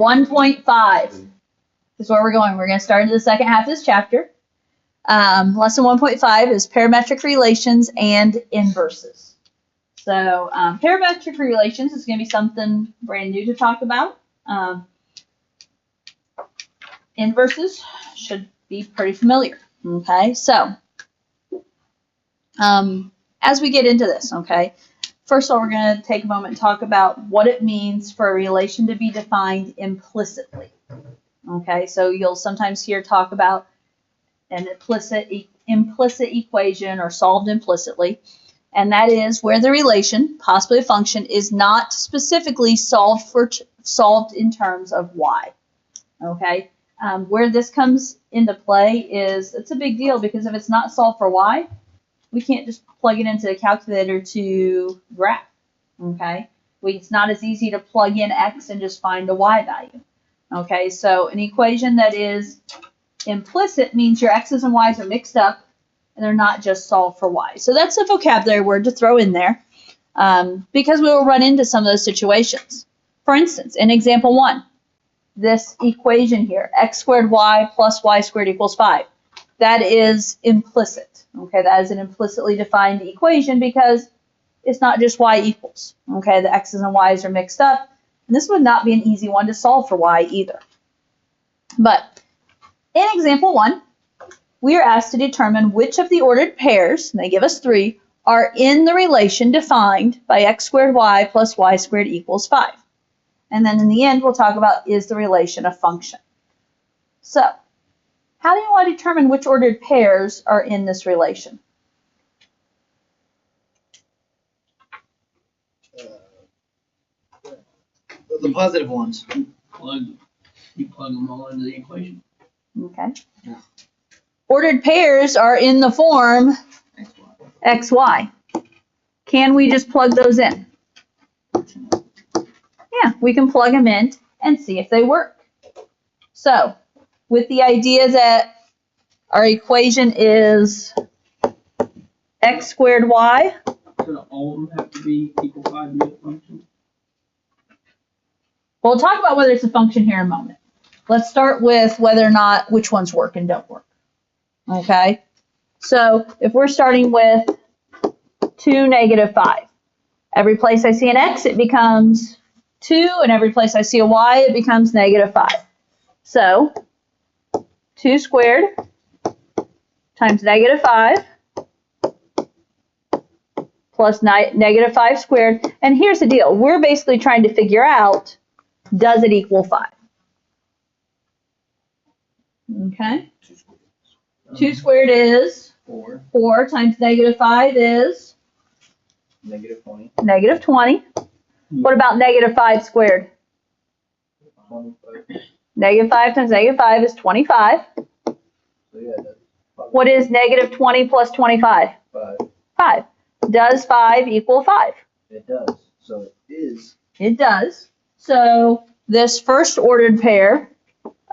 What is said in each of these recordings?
1.5 is where we're going. We're going to start into the second half of this chapter. Lesson 1.5 is parametric relations and inverses. So parametric relations is going to be something brand new to talk about. Inverses should be pretty familiar. Okay, so as we get into this, okay, first of all, we're going to take a moment and talk about what it means for a relation to be defined implicitly. Okay, so you'll sometimes hear talk about an implicit equation or solved implicitly, and that is where the relation, possibly a function, is not specifically solved in terms of y. Okay, where this comes into play is it's a big deal because if it's not solved for y, we can't just plug it into a calculator to graph. Okay, it's not as easy to plug in x and just find a y value. Okay, so an equation that is implicit means your x's and y's are mixed up and they're not just solved for y. So that's a vocabulary word to throw in there because we will run into some of those situations. For instance, in example 1, this equation here, x squared y plus y squared equals 5. That is implicit. Okay, that is an implicitly defined equation because it's not just y equals. Okay, the x's and y's are mixed up. And this would not be an easy one to solve for y either. But in example 1, we are asked to determine which of the ordered pairs, and they give us 3, are in the relation defined by x squared y plus y squared equals 5. And then in the end, we'll talk about is the relation a function. So, how do you want to determine which ordered pairs are in this relation? The positive ones. You plug them all into the equation. Okay. Yeah. Ordered pairs are in the form xy. Can we just plug those in? Yeah, we can plug them in and see if they work. So, with the idea that our equation is x squared y. So all of them have to be equal 5 to be a function? We'll talk about whether it's a function here in a moment. Let's start with whether or not which ones work and don't work. Okay? So, if we're starting with 2, negative 5. Every place I see an x, it becomes 2, and every place I see a y, it becomes negative 5. So, 2 squared times negative 5 plus negative 5 squared. And here's the deal. We're basically trying to figure out, does it equal 5? Okay. 2 squared is 4. 4 times negative 5 is Negative 20. negative 20. What about negative 5 squared? 25. Negative 5 times negative 5 is 25. So yeah, that's What is negative 20 plus 25? 5. 5. Does 5 equal 5? It does. So it is. It does. So this first ordered pair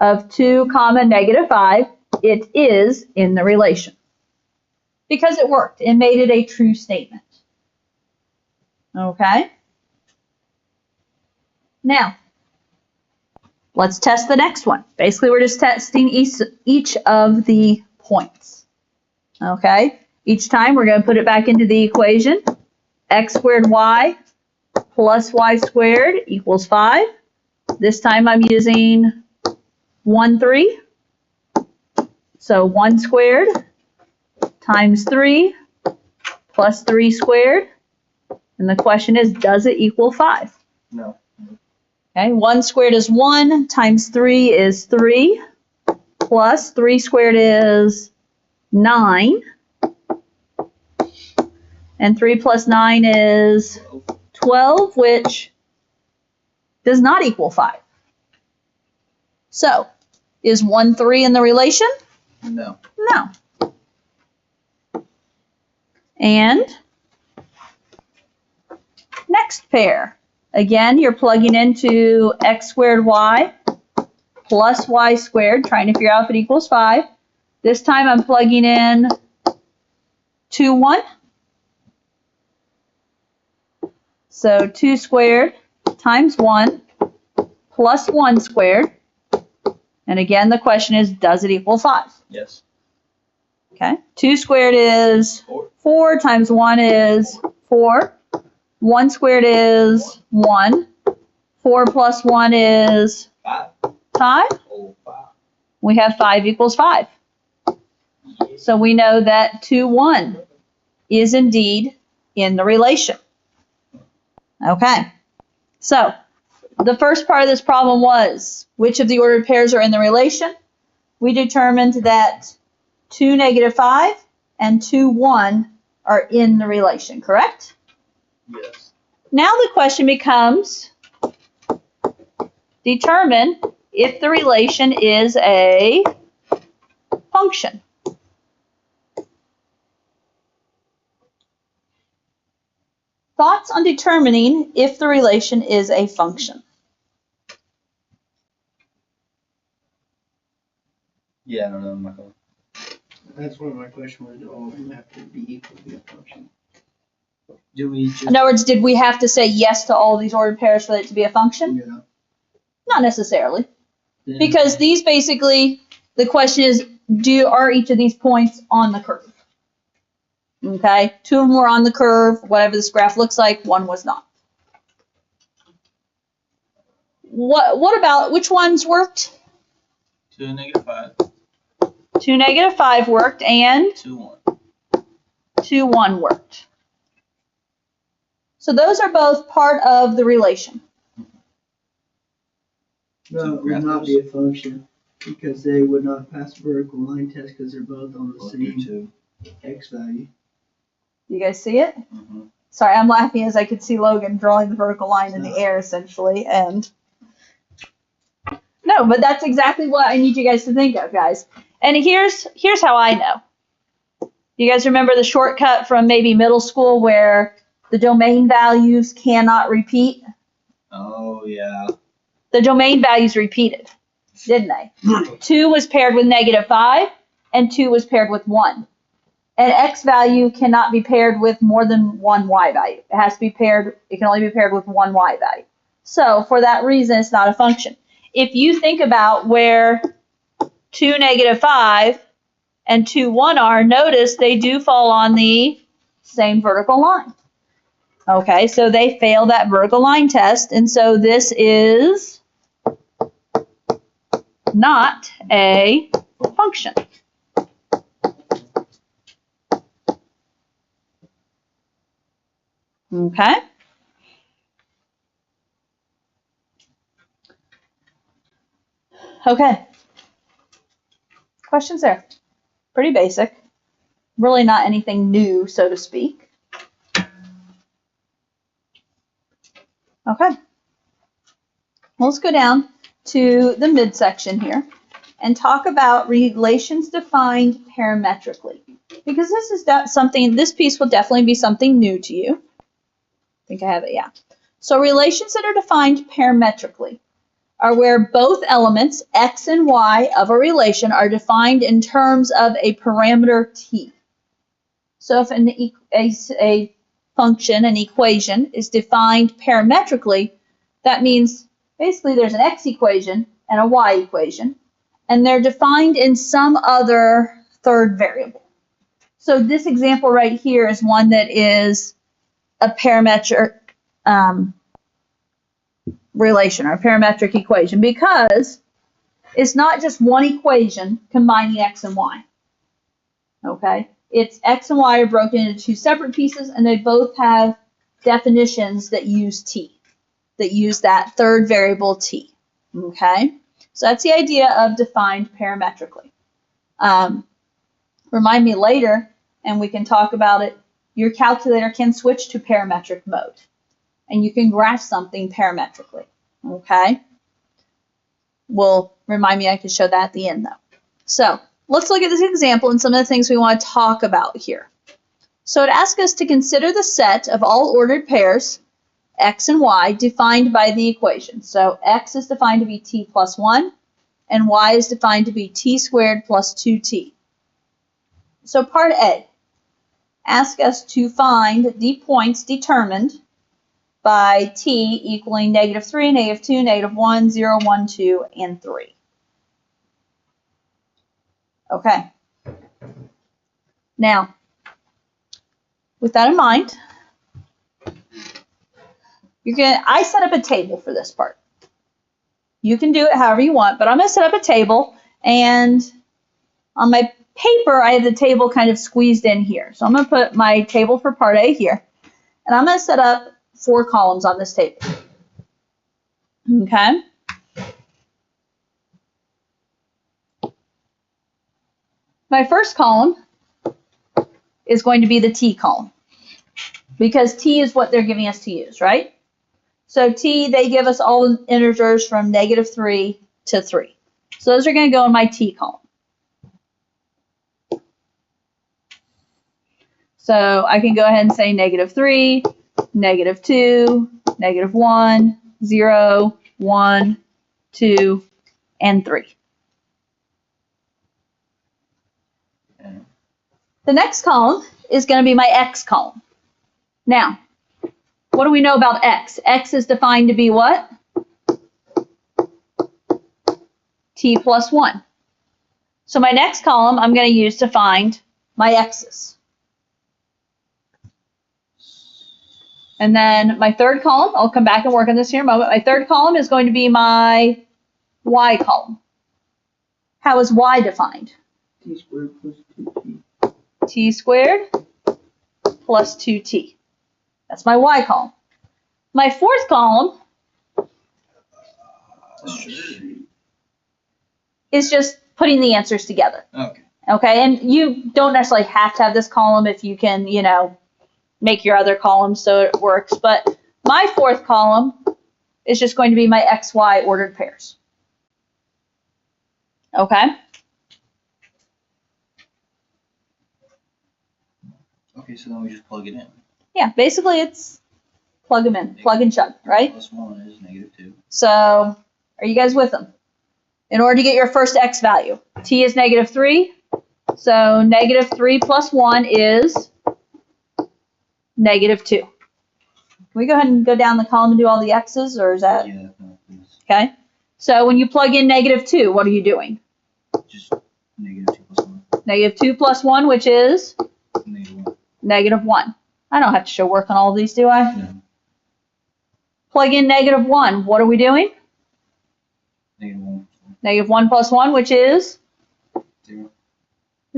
of 2, negative 5, it is in the relation. Because it worked. It made it a true statement. Okay? Now, let's test the next one. Basically, we're just testing each of the points. Okay? Each time, we're going to put it back into the equation. X squared y plus y squared equals 5. This time, I'm using 1, 3. So 1 squared times 3 plus 3 squared. And the question is, does it equal 5? No. Okay, 1 squared is 1 times 3 is 3 plus 3 squared is 9. And 3 plus 9 is 12, which does not equal 5. So, is 1, 3 in the relation? No. No. And next pair. Again, you're plugging into x squared y plus y squared, trying to figure out if it equals 5. This time I'm plugging in 2, 1. So 2 squared times 1 plus 1 squared. And again, the question is, does it equal 5? Yes. Okay. 2 squared is 4 times 1 is 4. 1 squared is 1. 4 plus 1 is 5. 5. Oh, 5. We have 5 equals 5. So we know that 2, 1 is indeed in the relation. Okay. So the first part of this problem was, which of the ordered pairs are in the relation? We determined that 2, -5 and 2, 1 are in the relation, correct? Yes. Now the question becomes, determine if the relation is a function. Thoughts on determining if the relation is a function? Yeah, I don't know, Michael. That's one of my questions, would all of them have to be equal to be a function? Do we just? In other words, did we have to say yes to all of these ordered pairs for it to be a function? Yeah. Not necessarily. Then- Because these basically, the question is, are each of these points on the curve? Okay, 2 of them were on the curve, whatever this graph looks like, 1 was not. What about, which ones worked? 2, -5. 2, -5 worked, and 2, 1. 2, 1 worked. So those are both part of the relation. No, it would not be a function because they would not pass the vertical line test because they're both on the same x value. You guys see it? Mm-hmm. Sorry, I'm laughing as I could see Logan drawing the vertical line in the air, essentially, and no, but that's exactly what I need you guys to think of, guys. And here's how I know. You guys remember the shortcut from maybe middle school where the domain values cannot repeat? Oh, yeah. The domain values repeated, didn't they? 2 was paired with -5, and 2 was paired with 1. An x value cannot be paired with more than one y value. It has to be paired, it can only be paired with one y value. So for that reason, it's not a function. If you think about where 2, -5 and 2, 1 are, notice they do fall on the same vertical line. Okay, so they fail that vertical line test, and so this is not a function. Okay. Okay. Questions there? Pretty basic. Really not anything new, so to speak. Okay. Let's go down to the midsection here and talk about relations defined parametrically. Because this is something, this piece will definitely be something new to you. I think I have it, yeah. So relations that are defined parametrically are where both elements, x and y, of a relation are defined in terms of a parameter t. So if a function, an equation, is defined parametrically, that means basically there's an x equation and a y equation, and they're defined in some other third variable. So this example right here is one that is a parametric relation or a parametric equation because it's not just one equation combining x and y. Okay? It's x and y are broken into two separate pieces and they both have definitions that use t, that use that third variable t. Okay? So that's the idea of defined parametrically. Remind me later, and we can talk about it, your calculator can switch to parametric mode. And you can graph something parametrically. Okay? Well, remind me I can show that at the end though. So let's look at this example and some of the things we want to talk about here. So it asks us to consider the set of all ordered pairs, x and y, defined by the equation. So x is defined to be t plus 1, and y is defined to be t squared plus 2t. So part A, ask us to find the points determined by t equaling -3, -2, -1, 0, 1, 2, and 3. Okay. Now, with that in mind, I set up a table for this part. You can do it however you want, but I'm going to set up a table, and on my paper, I have the table kind of squeezed in here. So I'm going to put my table for part A here, and I'm going to set up 4 columns on this table. Okay? My first column is going to be the t column, because t is what they're giving us to use, right? So t, they give us all the integers from -3 to 3. So those are going to go in my t column. So I can go ahead and say -3, -2, -1, 0, 1, 2, and 3. Okay. The next column is going to be my x column. Now, what do we know about x? X is defined to be what? T plus 1. So my next column I'm going to use to find my x's. And then my third column, I'll come back and work on this here in a moment. My third column is going to be my y column. How is y defined? T squared plus 2t. T squared plus 2t. That's my y column. My fourth column is just putting the answers together. Okay. Okay, and you don't necessarily have to have this column if you can, make your other columns so it works. But my fourth column is just going to be my x, y ordered pairs. Okay? Okay, so then we just plug it in. Yeah, basically it's plug them in, plug and chug, right? Plus 1 is -2. So are you guys with them? In order to get your first x value, t is -3. So -3 plus 1 is -2. Can we go ahead and go down the column and do all the x's, or is that Yeah, no, please. okay? So when you plug in -2, what are you doing? Just -2 plus 1. -2 plus 1, which is -1. -1. I don't have to show work on all of these, do I? No. Plug in -1. What are we doing? -1. -1 plus 1, which is 0.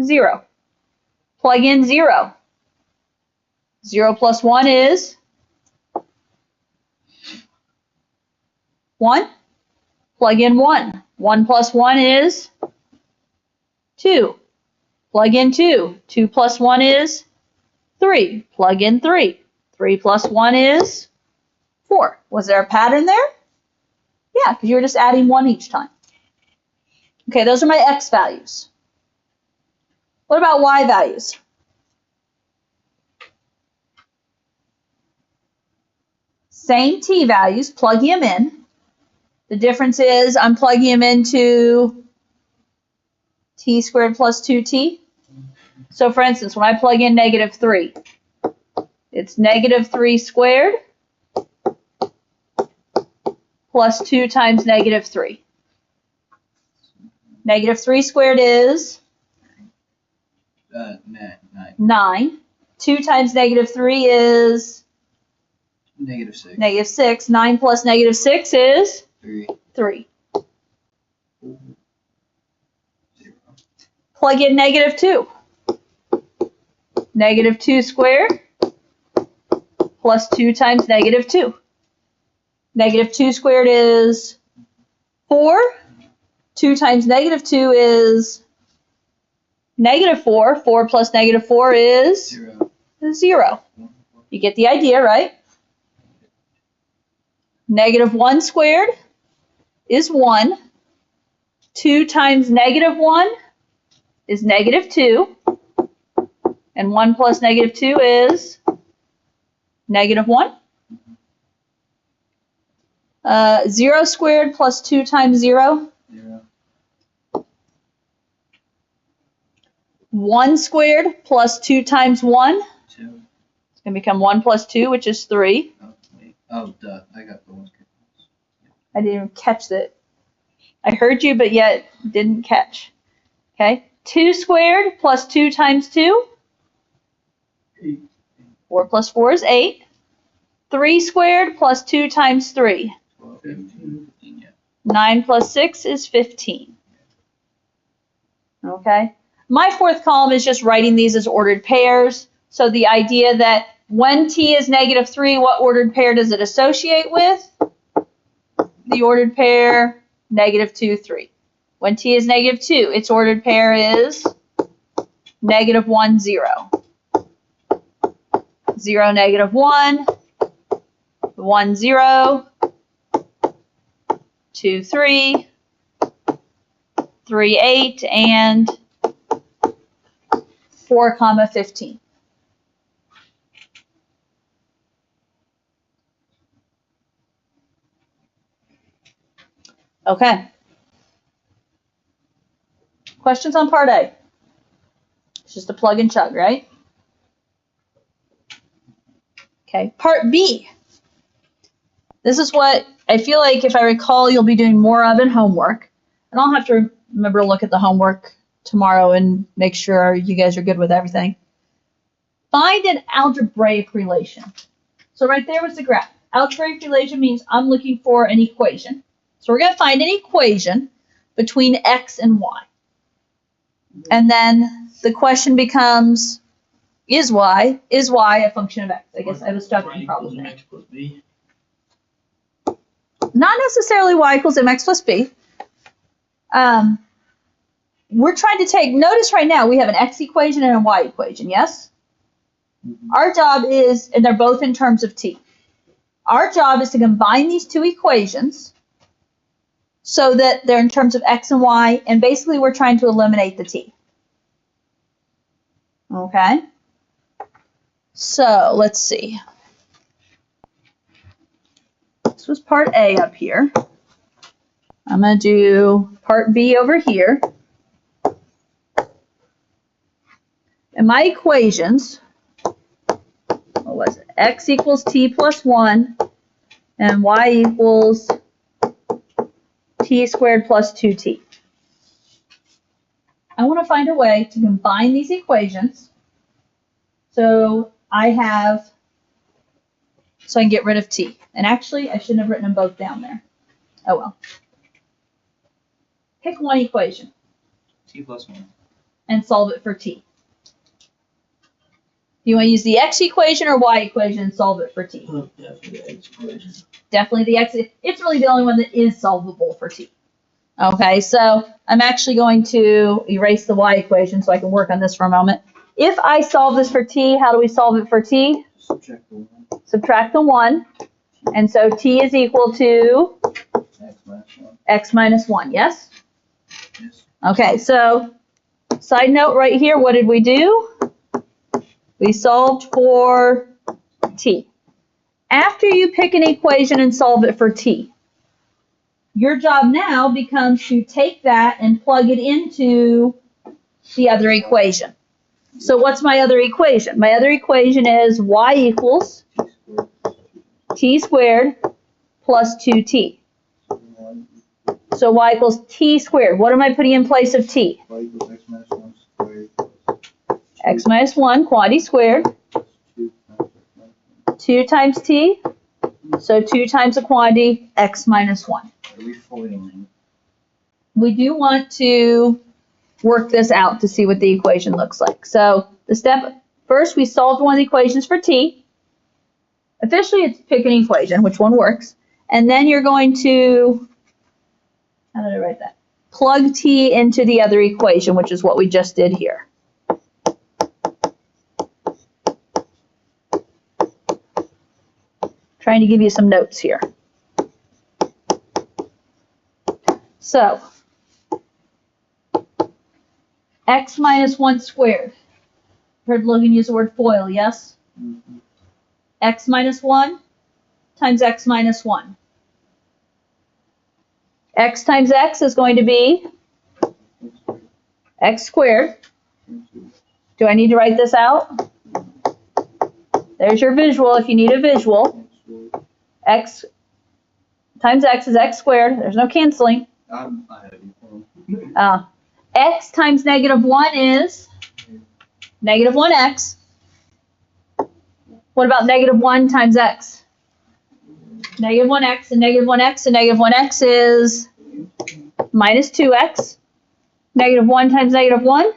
0. Plug in 0. 0 plus 1 is 1. Plug in 1. 1 plus 1 is 2. Plug in 2. 2 plus 1 is 3. Plug in 3. 3 plus 1 is 4. Was there a pattern there? Yeah, because you were just adding 1 each time. Okay, those are my x values. What about y values? Same t values, plug them in. The difference is I'm plugging them into t squared plus 2t. So for instance, when I plug in -3, it's -3 squared plus 2 times -3. -3 squared is 9. 9. 2 times -3 is -6. -6. 9 plus -6 is 3. 3. 0. Plug in -2. -2 squared plus 2 times -2. -2 squared is 4. 2 times -2 is -4. 4 plus -4 is 0. 0. You get the idea, right? -1 squared is 1. 2 times -1 is -2. And 1 plus -2 is -1. 0 squared plus 2 times 0. 0. 1 squared plus 2 times 1. 2. It's going to become 1 plus 2, which is 3. Oh, wait. Oh, duh, I got the ones. I didn't even catch that. I heard you, but yet didn't catch. Okay. 2 squared plus 2 times 2. 8. 4 plus 4 is 8. 3 squared plus 2 times 3. 12, 15. 15, yeah. 9 plus 6 is 15. Okay. My fourth column is just writing these as ordered pairs. So the idea that when t is -3, what ordered pair does it associate with? The ordered pair -2, 3. When t is -2, its ordered pair is -1, 0. 0, -1, 1, 0, 2, 3, 3, 8, and 4, 15. Okay. Questions on part A? It's just a plug and chug, right? Okay, part B. This is what I feel like, if I recall, you'll be doing more of in homework. And I'll have to remember to look at the homework tomorrow and make sure you guys are good with everything. Find an algebraic relation. So right there was the graph. Algebraic relation means I'm looking for an equation. So we're going to find an equation between x and y. And then the question becomes, is y a function of x? I guess I was stuttering probably. X plus B. Not necessarily y equals mx plus b. We're trying to take, notice right now we have an x equation and a y equation, yes? Mm-hmm. Our job is, and they're both in terms of t. Our job is to combine these two equations so that they're in terms of x and y, and basically we're trying to eliminate the t. Okay? So, let's see. This was part A up here. I'm going to do part B over here. And my equations, what was it? X equals t plus 1, and y equals t squared plus 2t. I want to find a way to combine these equations so I can get rid of t. And actually, I shouldn't have written them both down there. Oh well. Pick one equation T plus 1. and solve it for t. Do you want to use the x equation or y equation and solve it for t? Oh, definitely the X equation. Definitely the x. It's really the only one that is solvable for t. Okay, so I'm actually going to erase the y equation so I can work on this for a moment. If I solve this for t, how do we solve it for t? Subtract the 1. Subtract the 1. And so t is equal to X minus 1. x minus 1, yes? Yes. Okay, so side note right here, what did we do? We solved for t. After you pick an equation and solve it for t, your job now becomes to take that and plug it into the other equation. So what's my other equation? My other equation is y equals T squared. t squared plus 2t. 1. So y equals t squared. What am I putting in place of t? Y equals X minus 1 squared. X minus 1, quantity squared. 2 times X minus 1. 2 times t. So 2 times the quantity, x minus 1. Are we foiling? We do want to work this out to see what the equation looks like. So the step, first we solved one of the equations for t. Officially it's pick an equation, which one works. And then you're going to, how did I write that? Plug t into the other equation, which is what we just did here. Trying to give you some notes here. So, x minus 1 squared. Heard Logan use the word FOIL, yes? Mm-hmm. X minus 1 times x minus 1. X times x is going to be x squared. Do I need to write this out? There's your visual if you need a visual. x times x is x squared. There's no canceling. I have you. X times negative 1 is negative 1x. What about negative 1 times x? Negative 1x and negative 1x and negative 1x is minus 2x. Negative 1 times negative 1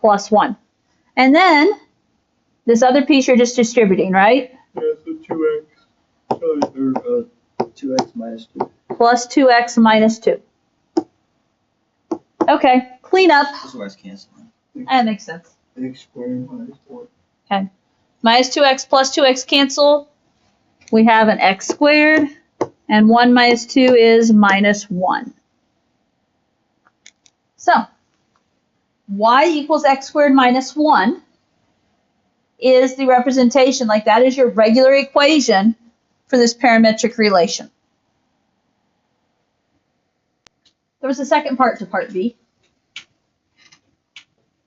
plus 1. And then this other piece you're just distributing, right? Yeah, so 2x. 2x minus 2. Plus 2x minus 2. Okay, clean up. This is why it's canceling. That makes sense. X squared minus 4. Okay. Minus 2x plus 2x cancel. We have an x squared. And 1 minus 2 is minus 1. So, y equals x squared minus 1 is the representation, like that is your regular equation for this parametric relation. There was a second part to part B.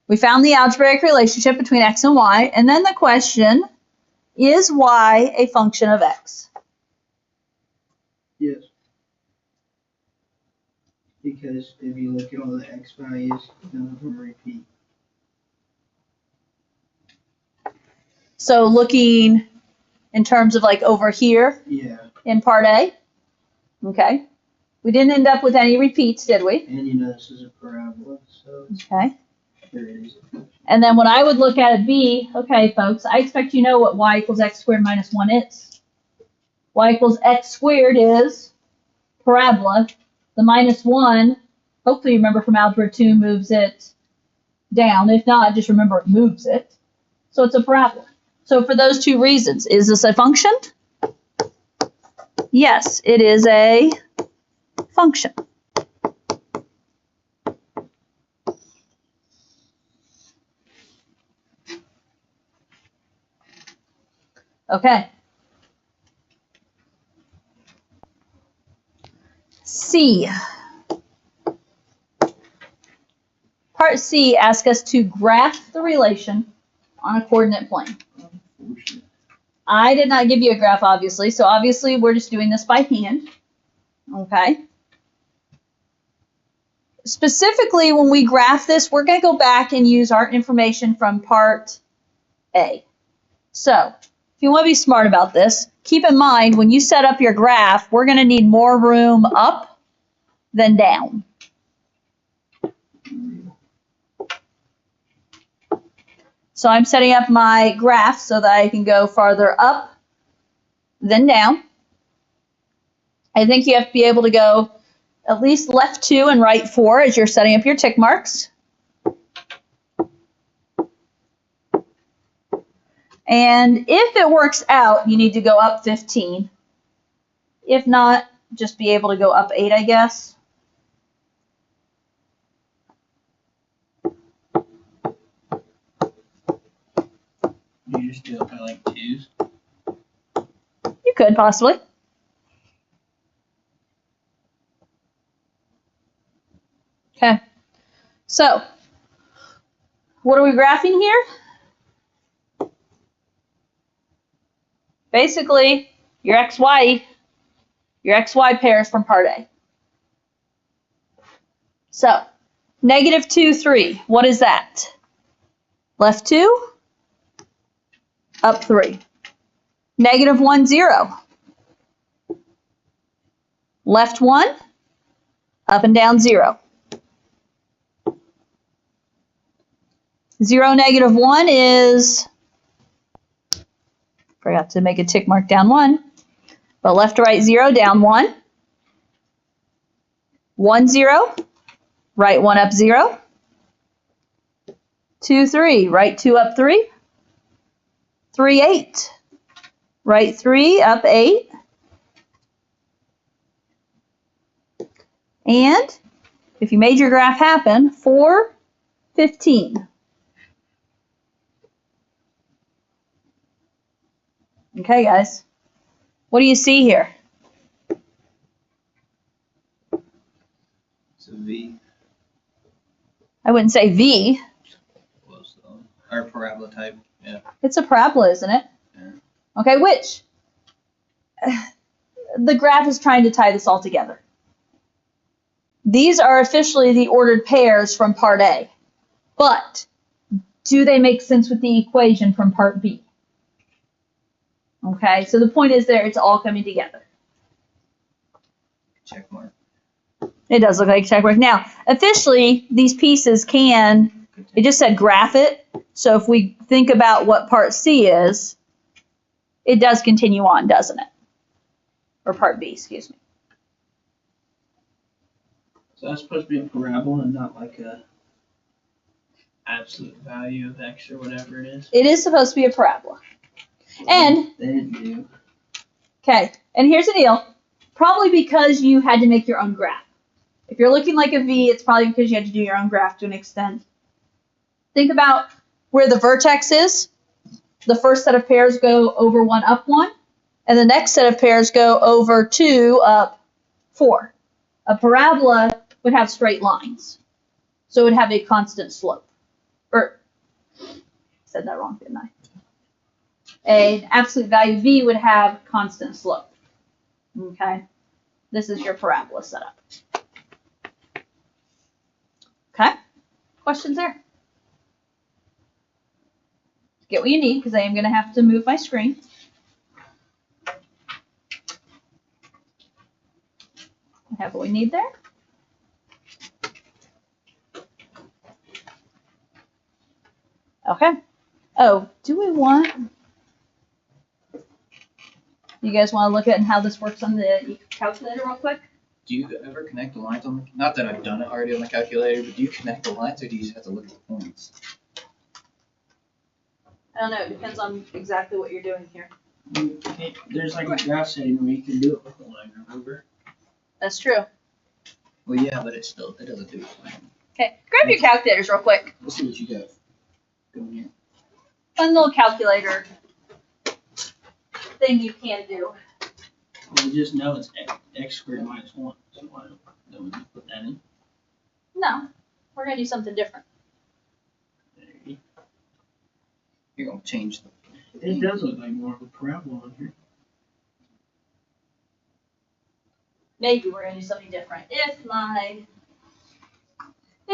We found the algebraic relationship between x and y, and then the question, is y a function of x? Yes. Because if you look at all the x values, none of them repeat. So looking in terms of like over here Yeah. in part A, okay. We didn't end up with any repeats, did we? And you know this is a parabola, so it's Okay. very easy. And then when I would look at B, okay, folks, I expect you know what y equals x squared minus 1 is. Y equals x squared is parabola. The minus 1, hopefully you remember from Algebra 2, moves it down. If not, just remember it moves it. So it's a parabola. So for those two reasons, is this a function? Yes, it is a function. Okay. C. Part C asks us to graph the relation on a coordinate plane. I did not give you a graph, obviously, so obviously we're just doing this by hand. Okay. Specifically, when we graph this, we're going to go back and use our information from part A. So, if you want to be smart about this, keep in mind when you set up your graph, we're going to need more room up than down. So I'm setting up my graph so that I can go farther up than down. I think you have to be able to go at least left 2 and right 4 as you're setting up your tick marks. And if it works out, you need to go up 15. If not, just be able to go up 8, I guess. You just do it by like 2s? You could possibly. Okay. So, what are we graphing here? Basically, your XY pairs from part A. So, negative 2, 3. What is that? Left 2, up 3. Negative 1, 0. Left 1, up and down 0. 0, negative 1 is, forgot to make a tick mark down 1, but left to right 0, down 1. 1, 0, right 1, up 0. 2, 3, right 2, up 3. 3, 8, right 3, up 8. And if you made your graph happen, 4, 15. Okay, guys, what do you see here? It's a V. I wouldn't say V. Close though. Or parabola type. Yeah. It's a parabola, isn't it? Yeah. Okay, which? the graph is trying to tie this all together. These are officially the ordered pairs from part A, but do they make sense with the equation from part B? Okay, so the point is there, it's all coming together. Check mark. It does look like a check mark. Now, officially, these pieces can, it just said graph it, so if we think about what part C is, it does continue on, doesn't it? Or part B, excuse me. So that's supposed to be a parabola and not like a absolute value of x or whatever it is. It is supposed to be a parabola. And, They didn't do. okay, and here's the deal. Probably because you had to make your own graph. If you're looking like a V, it's probably because you had to do your own graph to an extent. Think about where the vertex is. The first set of pairs go over 1, up 1, and the next set of pairs go over 2, up 4. A parabola would have straight lines, so it would have a constant slope. Or, said that wrong, didn't I? An absolute value V would have constant slope. Okay, this is your parabola setup. Okay, questions there? Get what you need, because I am going to have to move my screen. I have what we need there. Okay. Oh, do we want... You guys want to look at how this works on the calculator real quick? Do you ever connect the lines on the, not that I've done it already on the calculator, but do you connect the lines or do you just have to look at the points? I don't know. It depends on exactly what you're doing here. There's like a graph setting where you can do it with a line, remember? That's true. Well, yeah, but it doesn't do it. Okay, grab your calculators real quick. Let's see what you got going here. Fun little calculator thing you can do. Well, we just know it's x squared minus 1. So why don't we just put that in? No, we're going to do something different. There you You're gonna change the. go. It does look like more of a parabola on here. Maybe we're going to do something different. It's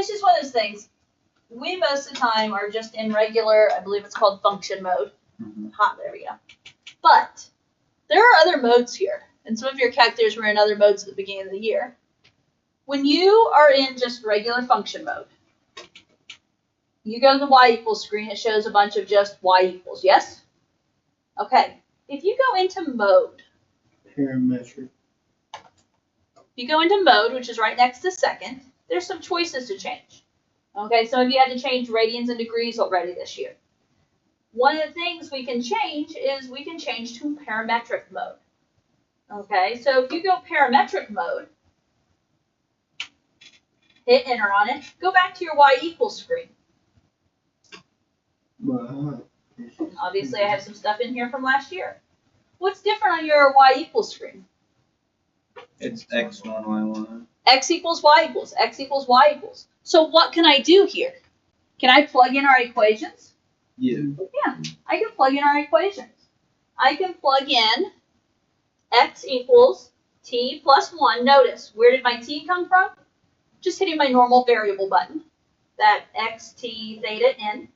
just one of those things. We most of the time are just in regular, I believe it's called function mode. Mhm. Hot, there we go. But there are other modes here, and some of your calculators were in other modes at the beginning of the year. When you are in just regular function mode, you go to the y equals screen, it shows a bunch of just y equals, yes? Okay, if you go into mode, Parametric. which is right next to second, there's some choices to change. Okay, some of you had to change radians and degrees already this year. One of the things we can change is we can change to parametric mode. Okay, so if you go parametric mode, hit enter on it, go back to your y equals screen. Wow. Obviously, I have some stuff in here from last year. What's different on your y equals screen? It's x1, y1. X equals y equals, x equals y equals. So what can I do here? Can I plug in our equations? Yeah. Yeah, I can plug in our equations. I can plug in x equals t plus 1. Notice, where did my t come from? Just hitting my normal variable button. That x, t, theta, n.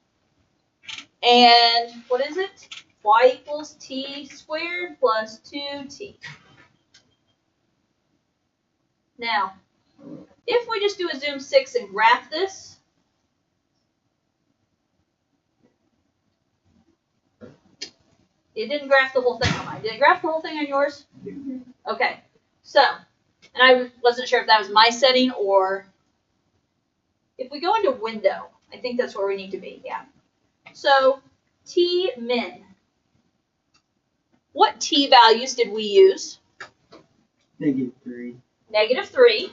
And what is it? Y equals t squared plus 2t. Now, if we just do a zoom 6 and graph this, it didn't graph the whole thing on mine. Did it graph the whole thing on yours? Okay. So, and I wasn't sure if that was my setting or if we go into window, I think that's where we need to be, yeah. So, t min. What t values did we use? -3. -3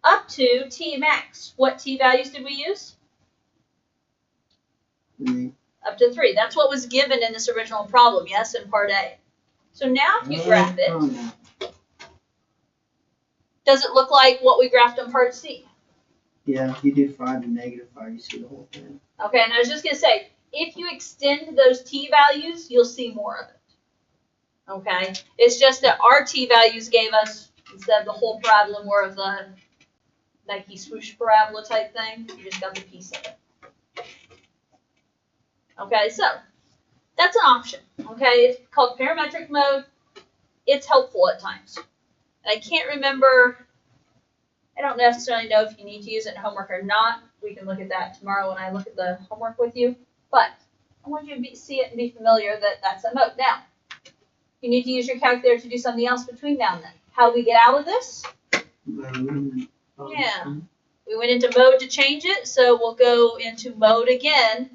up to t max. What t values did we use? 3. Up to 3. That's what was given in this original problem, yes, in part A. So now if you graph it, does it look like what we graphed in part C? Yeah, if you do 5 and -5, you see the whole thing. Okay, and I was just going to say, if you extend those t values, you'll see more of it. Okay, it's just that our t-values gave us, instead of the whole parabola, more of the Nike swoosh parabola type thing. You just got the piece of it. Okay, so that's an option. Okay, it's called parametric mode. It's helpful at times. And I can't remember, I don't necessarily know if you need to use it in homework or not. We can look at that tomorrow when I look at the homework with you. But I want you to see it and be familiar that that's a mode. Now, you need to use your calculator to do something else between now and then. How do we get out of this? Yeah. We went into mode to change it, so we'll go into mode again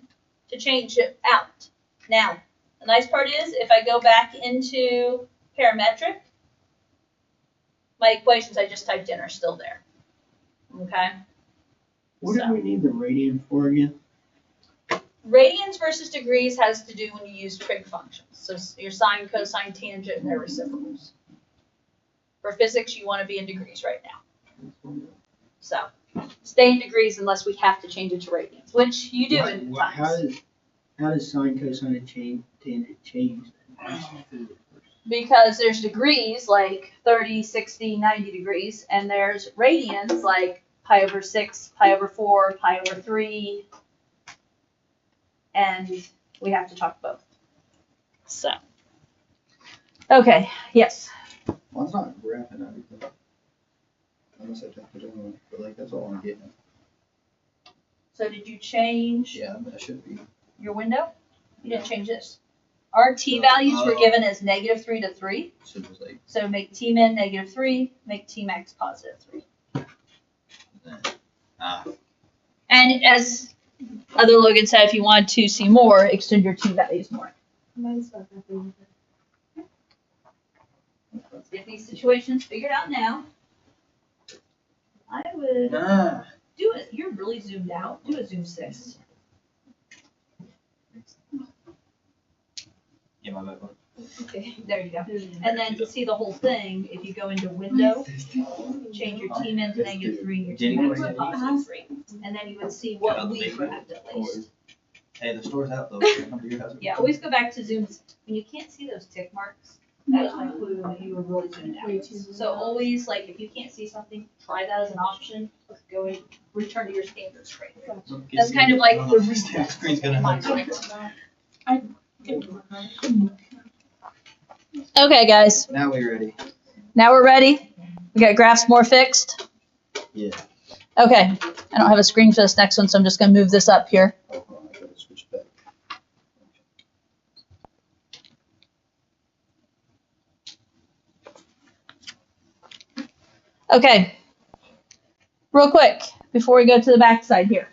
to change it out. Now, the nice part is, if I go back into parametric, my equations I just typed in are still there. Okay? What do we need the radian for again? Radians versus degrees has to do when you use trig functions. So your sine, cosine, tangent, and their reciprocals. For physics, you want to be in degrees right now. So stay in degrees unless we have to change it to radians, which you do in times. How does sine, cosine, and tangent change? Because there's degrees like 30, 60, 90 degrees, and there's radians like pi over 6, pi over 4, pi over 3, and we have to talk both. So, okay, yes. Well, it's not graphing everything. Unless I have to do it, but like that's all I'm getting. So did you change Yeah, that should be. your window? You didn't change this. Our t values were given as -3 to 3. So just like So make t min -3, make t max +3. that. And as other Logan said, if you wanted to see more, extend your t values more. Let's get these situations figured out now. I would do it. You're really zoomed out. Do a zoom 6. Yeah, my bad. Okay, there you go. And then to see the whole thing, if you go into window, change your t min to -3, your t max to +3. And then you would see what we grabbed at least. Hey, the store's out though. Come to your house. Yeah, always go back to zoom. When you can't see those tick marks, that's my clue that you were really zoomed out. So always, like, if you can't see something, try that as an option. Go and return to your standard screen. That's kind of like the reset. Screen's gonna help. Okay, guys. Now we're ready. Now we're ready. We got graphs more fixed. Yeah. Okay. I don't have a screen for this next one, so I'm just going to move this up here. Oh, hold on, I gotta switch back. Okay. Real quick, before we go to the back side here.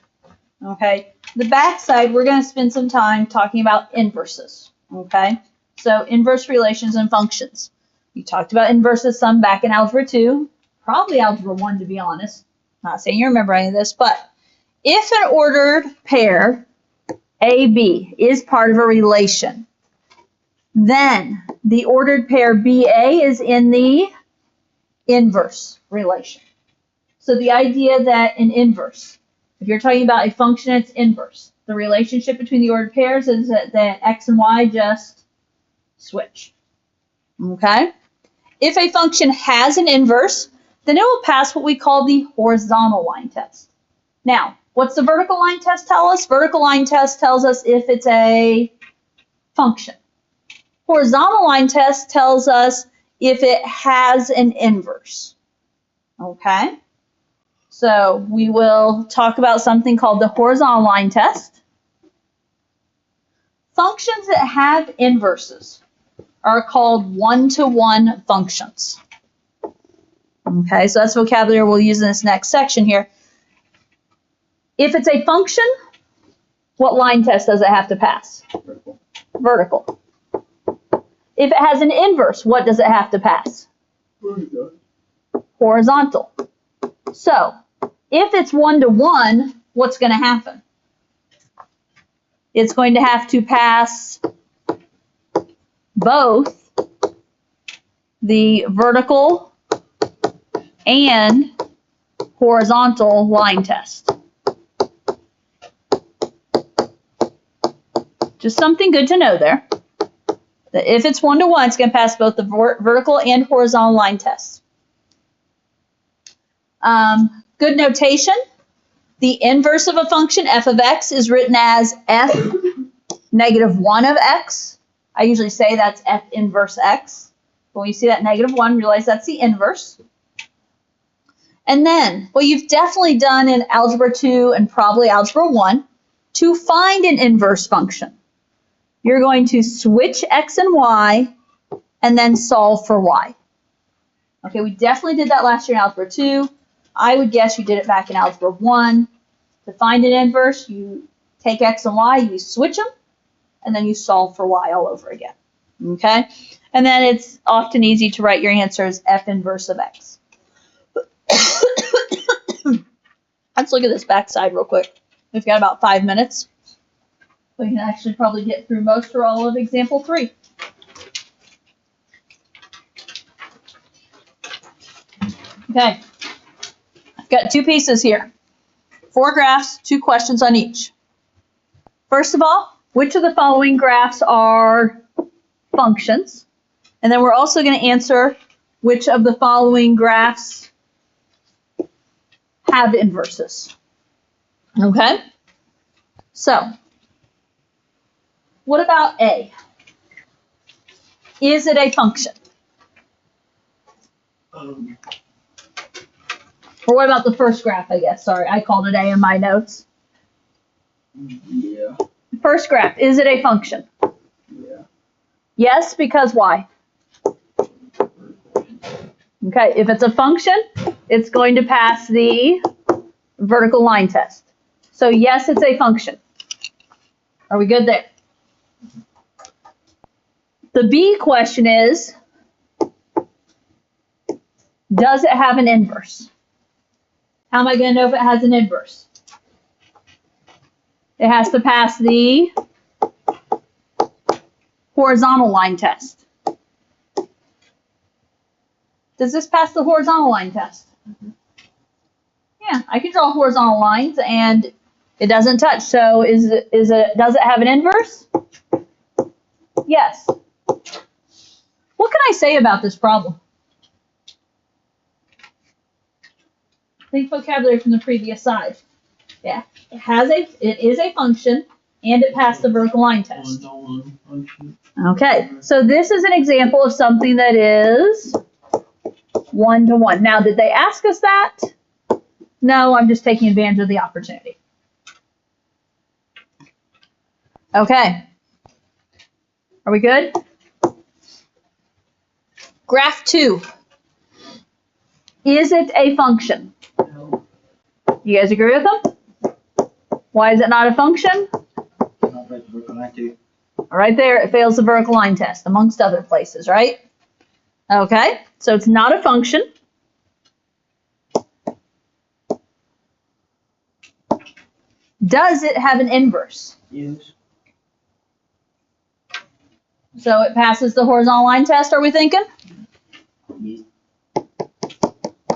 Okay. The back side, we're going to spend some time talking about inverses. Okay. So inverse relations and functions. We talked about inverses some back in Algebra 2. Probably Algebra 1, to be honest. Not saying you remember any of this, but if an ordered pair AB is part of a relation, then the ordered pair BA is in the inverse relation. So the idea that an inverse, if you're talking about a function, it's inverse. The relationship between the ordered pairs is that x and y just switch. Okay? If a function has an inverse, then it will pass what we call the horizontal line test. Now, what's the vertical line test tell us? Vertical line test tells us if it's a function. Horizontal line test tells us if it has an inverse. Okay? So we will talk about something called the horizontal line test. Functions that have inverses are called one-to-one functions. Okay, so that's vocabulary we'll use in this next section here. If it's a function, what line test does it have to pass? Vertical. Vertical. If it has an inverse, what does it have to pass? Horizontal. So, if it's one-to-one, what's going to happen? It's going to have to pass both the vertical and horizontal line test. Just something good to know there. That if it's 1 to 1, it's going to pass both the vertical and horizontal line tests. Good notation. The inverse of a function, f of x, is written as f negative 1 of x. I usually say that's f inverse x. But when you see that negative 1, realize that's the inverse. And then, what you've definitely done in Algebra 2 and probably Algebra 1, to find an inverse function, you're going to switch x and y and then solve for y. Okay, we definitely did that last year in Algebra 2. I would guess you did it back in Algebra 1. To find an inverse, you take x and y, you switch them, and then you solve for y all over again. Okay? And then it's often easy to write your answer as f inverse of x. Let's look at this backside real quick. We've got about 5 minutes. We can actually probably get through most or all of example 3. Okay. I've got 2 pieces here. 4 graphs, 2 questions on each. First of all, which of the following graphs are functions? And then we're also going to answer which of the following graphs have inverses. Okay? So, what about A? Is it a function? Or what about the first graph, I guess? Sorry, I called it A in my notes. Yeah. First graph, is it a function? Yeah. Yes, because why? Okay, if it's a function, it's going to pass the vertical line test. So yes, it's a function. Are we good there? The B question is, does it have an inverse? How am I going to know if it has an inverse? It has to pass the horizontal line test. Does this pass the horizontal line test? Yeah, I can draw horizontal lines and it doesn't touch. So does it have an inverse? Yes. What can I say about this problem? Think vocabulary from the previous side. Yeah, it is a function and it passed the vertical line test. One function. Okay, so this is an example of something that is 1 to 1. Now, did they ask us that? No, I'm just taking advantage of the opportunity. Okay. Are we good? Graph 2. Is it a function? No. You guys agree with them? Why is it not a function? Right there, it fails the vertical line test, amongst other places, right? Okay, so it's not a function. Does it have an inverse? Yes. So it passes the horizontal line test, are we thinking? Yes.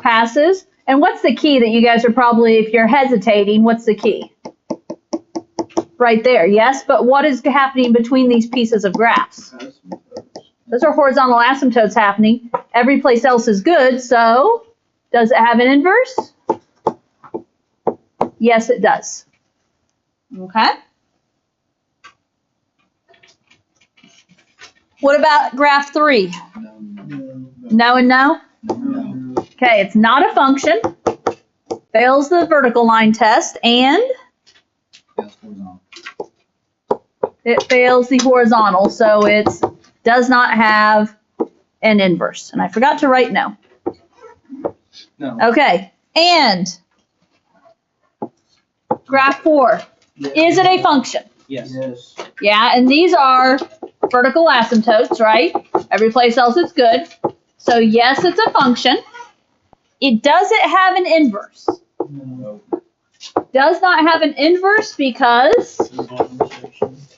Passes. And what's the key that you guys are probably, if you're hesitating, what's the key? Right there, yes, but what is happening between these pieces of graphs? Those are horizontal asymptotes happening. Every place else is good, so does it have an inverse? Yes, it does. Okay. What about graph 3? No and no? No. Okay, it's not a function, fails the vertical line test, and it fails the horizontal, so it does not have an inverse. And I forgot to write no. No. Okay, and graph 4. Is it a function? Yes. Yes. Yeah, and these are vertical asymptotes, right? Every place else it's good. So yes, it's a function. It doesn't have an inverse. No. Does not have an inverse because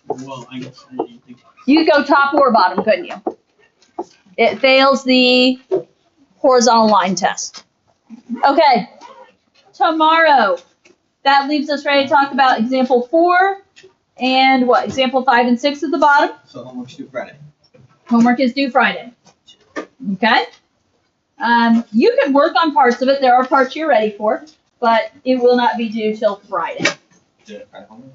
Well, I guess I didn't think. you could go top or bottom, couldn't you? It fails the horizontal line test. Okay, tomorrow, that leaves us ready to talk about example 4 and what? Example 5 and 6 at the bottom. So homework's due Friday. Homework is due Friday. Okay? You can work on parts of it. There are parts you're ready for, but it will not be due till Friday. Did it Friday homework?